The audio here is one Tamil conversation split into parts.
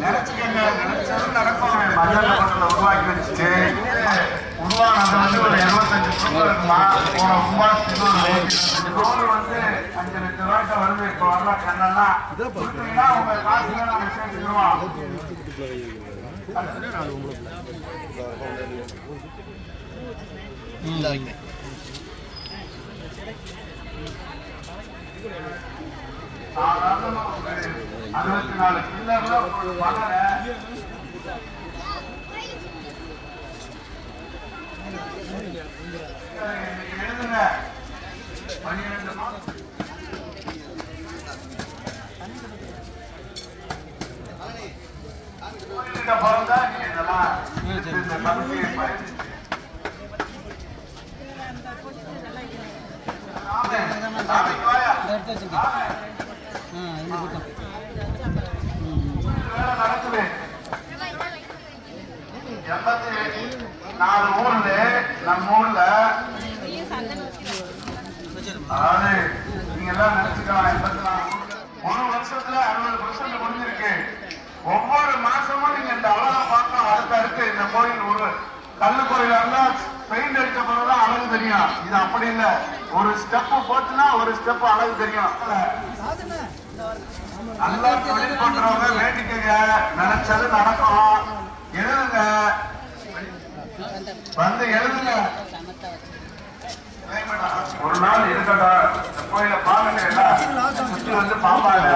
நினைச்சுக்கங்க, நினைச்சதும் நடக்கும். மஞ்சள் உருவாக்கி வச்சுட்டு உருவானது வந்து ஒரு 75 ரூபாய் இருக்குமா, போன கும்பாசுக்கு ஒரு 5 வந்து 5 லட்சம் ரூபாய்க்கு வருது. இப்போ வரல கண்ணா கொடுத்தீங்கன்னா உங்க காசுல நாங்க சேர்த்துக்கிறோம். சாதாரணமா 64 பில்லர்ல ஒரு மகனை எழுதுங்க. 12 மாதம் கோயிலுக்கு பிறந்தா நீ இதெல்லாம் இந்த கமிட்டியை பயன்படுத்தி நடக்குது. 84 ஊர்ல நம்ம ஊர்ல அதாவது நீங்க எல்லாம் நினைச்சுக்கலாம் 84 ஒரு வருஷத்துல 60% முடிஞ்சிருக்கு. ஒவ்வொரு மாசமும் நீங்க இந்த அழகை பார்க்கலாம். அடுத்து இந்த கோயில் ஒரு கல்லு கோயில இருந்தா பெயிண்ட் அடிச்ச பிறகுதான் அழகு தெரியும். இது அப்படி இல்லை, ஒரு ஸ்டெப் போட்டுனா ஒரு ஸ்டெப் அழகு தெரியும். நல்லா தொழில் பண்றவங்க வேண்டிக்கங்க, நினைச்சது நடக்கும். எழுதுங்க, வந்து எழுதுங்க. ஒரு நாள் இருக்கட்டும், கோயில பாருங்க, எல்லாம் சுற்றி வந்து பாப்பாங்க.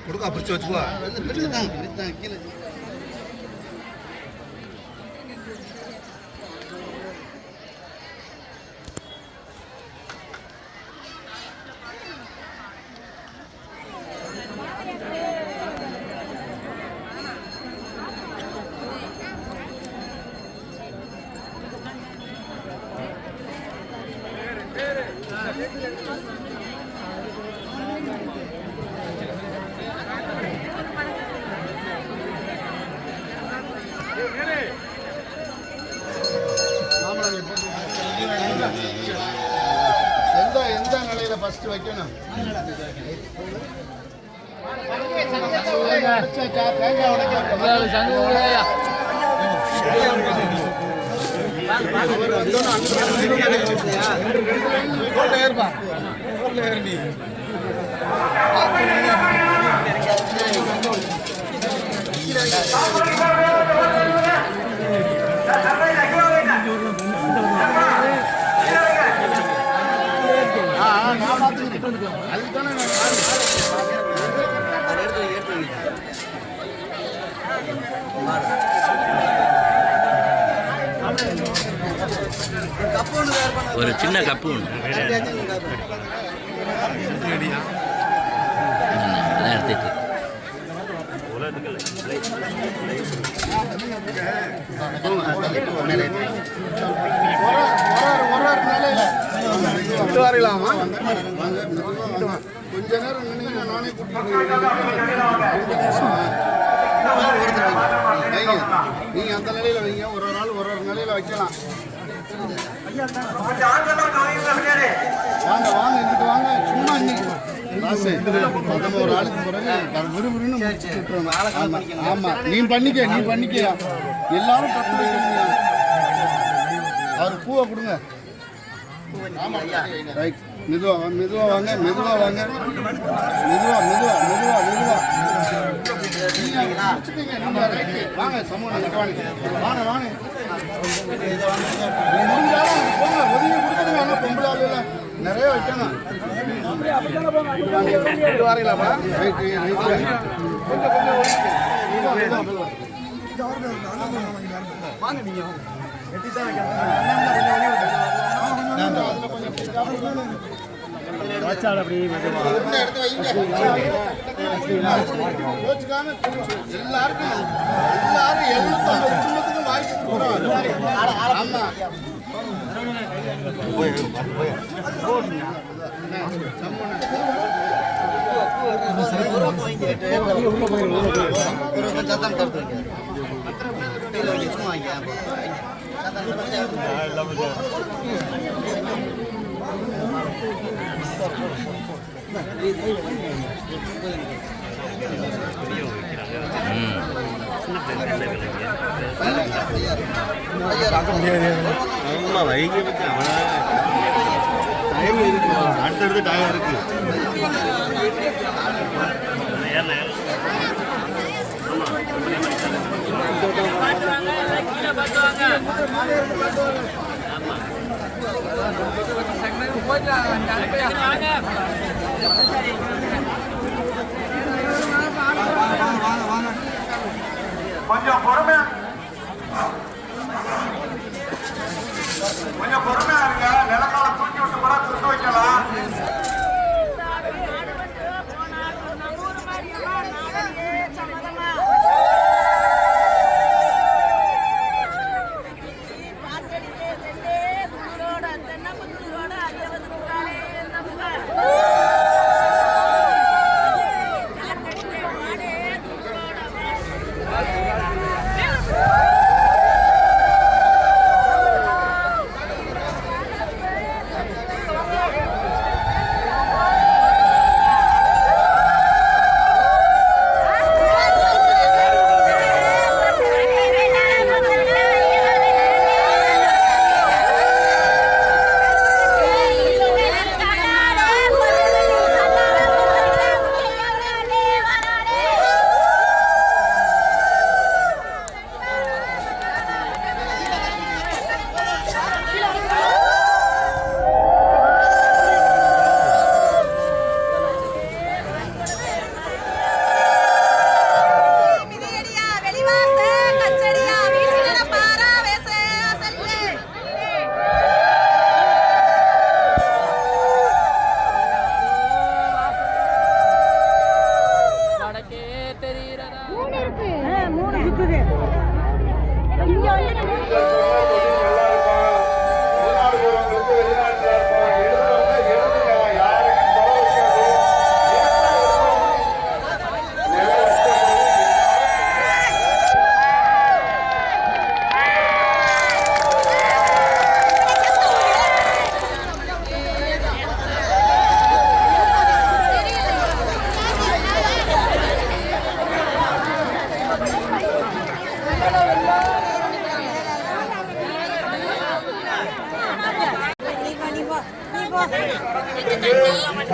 கொடுக்க பிடிச்சி வச்சுக்கோ. எந்த நிலையில ஃபர்ஸ்ட் வைக்கணும்? ஒரு சின்ன கப்பு எடுத்துட்டு வரலாமா? கொஞ்ச நேரம் நின்று நானே நீங்க அந்த நிலையில வைங்க. ஒரு நாள் ஒரு நிலையில வைக்கலாம். வாங்க வாங்க இங்கிட்டு வாங்க. சும்மா இன்னைக்கு 11 ஆளுக்கு பிறகு விறுவிறுன்னு முடிச்சுட்டு விட்டுருவோம். ஆமா நீ பண்ணிக்க எல்லாரும் தப்பு வைக்கிறீங்க. அவர் பூவை கொடுங்க. ரைட், மெதுவா வாங்க மெதுவா வாங்க மெதுவா வாங்க. சமூகம் வாங்க பொம்பளை நிறைய வைக்கணும். வரீங்களாப்பா? கொஞ்சம் வைகி பத்தி அவனா டைம் இருக்கு, அடுத்தடுத்து டைம் இருக்கு. கொஞ்சம் பொறுமையா இருங்க. நிலக்கால தூக்கி விட்டு கூட சுட்டு வைக்கலாம்.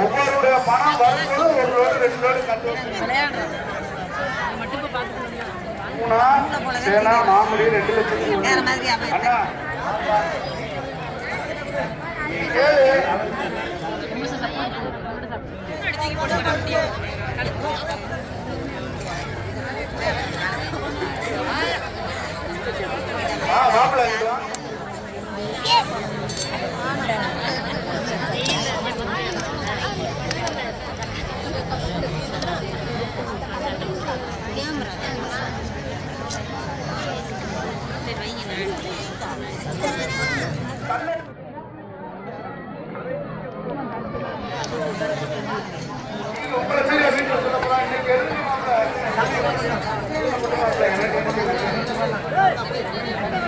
ஒவ்வொருடைய பணம் வரும்போது ஒரு ரோடு 2 ரோடு கட்டு சேனா மாமடி 2 லட்சம் அண்ணா மாப்பிள்ளை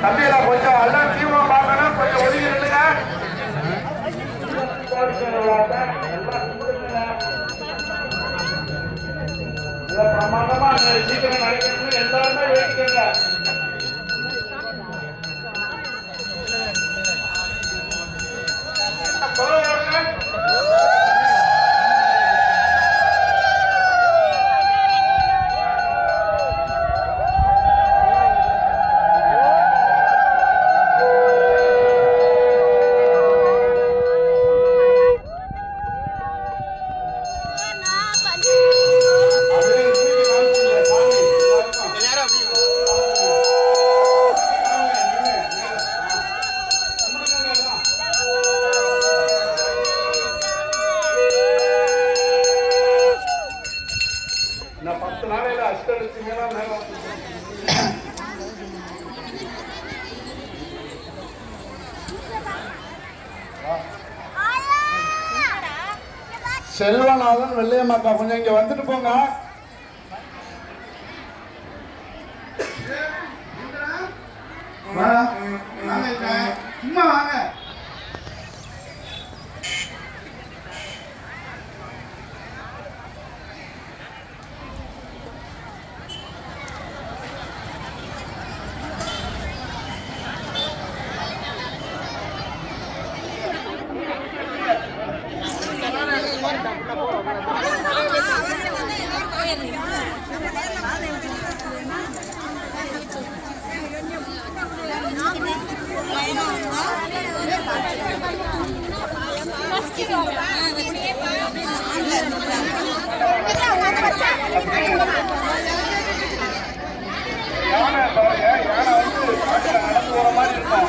தம்பியெல்லாம் கொஞ்சம் எல்லாம் தீவிரமா பார்க்கணும், கொஞ்சம் ஒதுங்கி நில்லுங்க. பிரமாதமா சீக்கிரம் நடக்கிறது எல்லாருமே வேடிக்கைங்க. செல்வநாதன் வெள்ளையம்மாக்கா கொஞ்சம் இங்க வந்துட்டு போங்க. சும்மா வாங்க. யானை பாருங்க, யானை வந்து காட்டுல நடந்து போற மாதிரி இருக்கும்.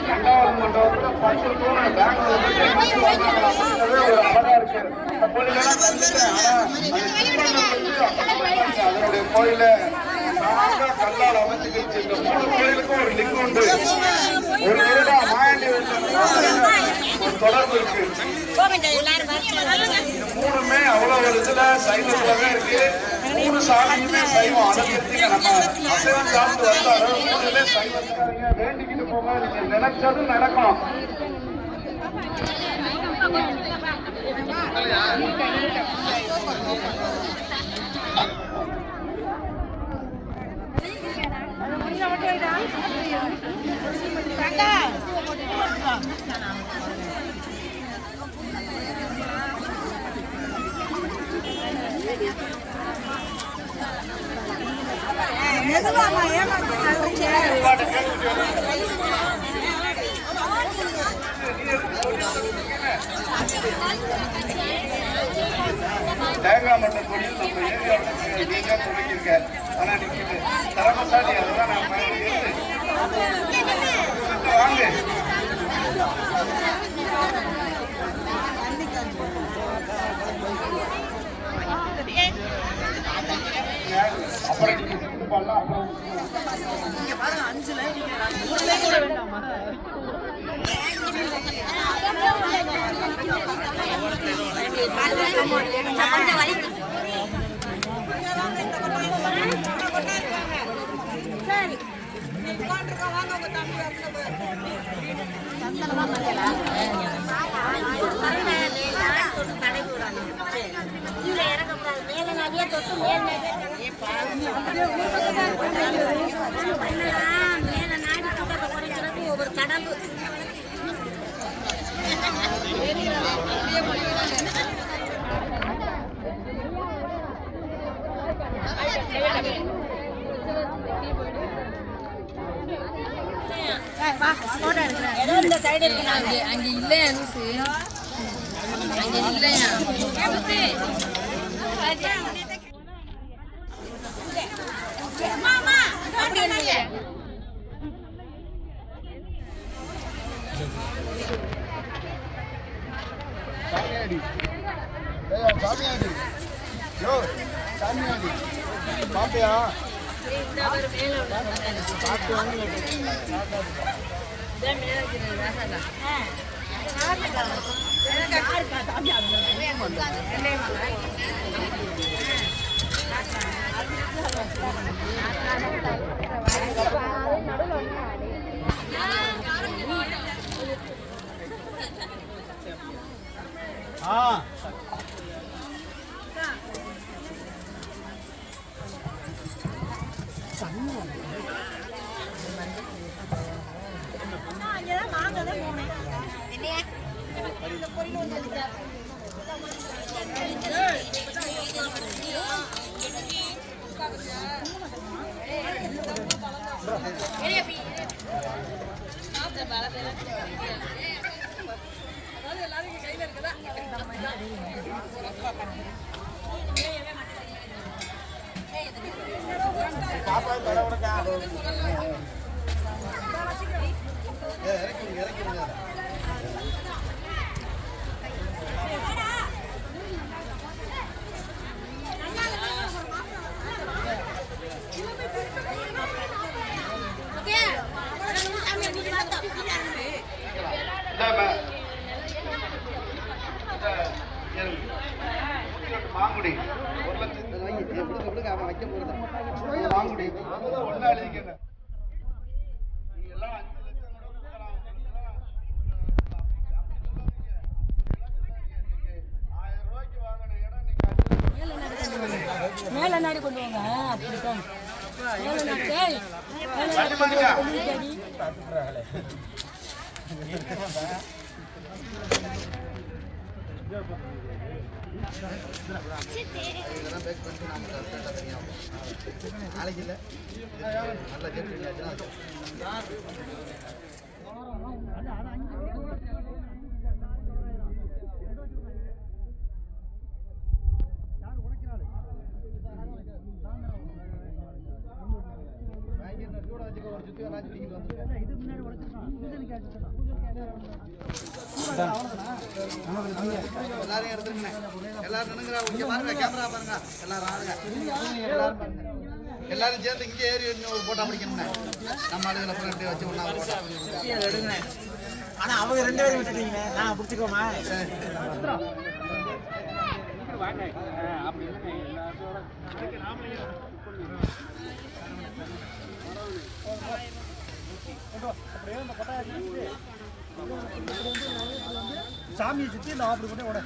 ரெண்டாவது மண்டபத்துல 10 தூண் பெங்களூர் ஒரு அழகா இருக்கு. அந்த கோயிலெல்லாம் கண்டுட்டேன். அதனுடைய கோயில கல்லால் அமைச்சுக்கிச்சு. இந்த 3 கோயிலுக்கும் ஒரு லிங்கம் உண்டு. ஒரு வருடா மாயாண்டி ஒரு தொடர்பு இருக்கு. மூணுமே அவ்வளவு ஒரு இதுல சைவத்துலவே இருக்கு. 3 சாமியுமே சைவம். அனுபவத்துக்கு நம்ம அசைவம் சாப்பிட்டு வந்தாலும் 3ல சைவத்துக்காரங்க வேண்டிக்கிட்டு போங்க. நீங்க நினைச்சது நடக்கும். தேங்காய் மட்டன் தொழில் நம்ம ஏரியாவில் நீங்க தொடங்கியிருக்க. ஆனா நிற்கிது திறமசாலி. அதுதான் நான் வாங்க. அப்புறம் நீங்க சிந்து பண்ணலாம். அப்புறம் ஒவ்வொரு கடம்பு இந்த சைடு இருக்கு. அங்க இல்லையா லூசு? அங்க இல்லையா? மாமா அப்படி இல்லையா? சாமியாடி. சாமியாடி. யோ சாமியாடி. பாப்பியா? வாங்குடி 1,00,000 விடுங்க அவன் வைக்க போறது வாங்குடி ஒண்ணா எழுதிக்கங்க நீங்க எல்லாம் 5 லட்சம் கூட கொடுக்கலாம் 1000 ரூபாய்க்கு வாங்கின இடம் நீங்க மேல நாடி கொண்டு வாங்க அப்படிதான் மேல நாடி வண்டி மாட்டுங்க நாளைக்கு இல்லை நல்லா கேட்டு எல்லாரும் எடுத்துருங்க எல்லாரும் நின்னுங்க இங்க பாருங்க கேமரா பாருங்க எல்லாரும் ஆளுங்க எல்லாரும் பாருங்க எல்லாரும் சேர்ந்து இங்கே ஏறி ஒரு போட்டோ பிடிக்கணுங்க நம்ம ஆளுகளை அப்புறம் எப்படி வச்சு ஒண்ணா எடுங்க ஆனா அவங்க 2 பேரும் விட்டுட்டீங்க நான் பிடிச்சிக்கோமா சாமியை சுத்தி நான் அப்படி கூட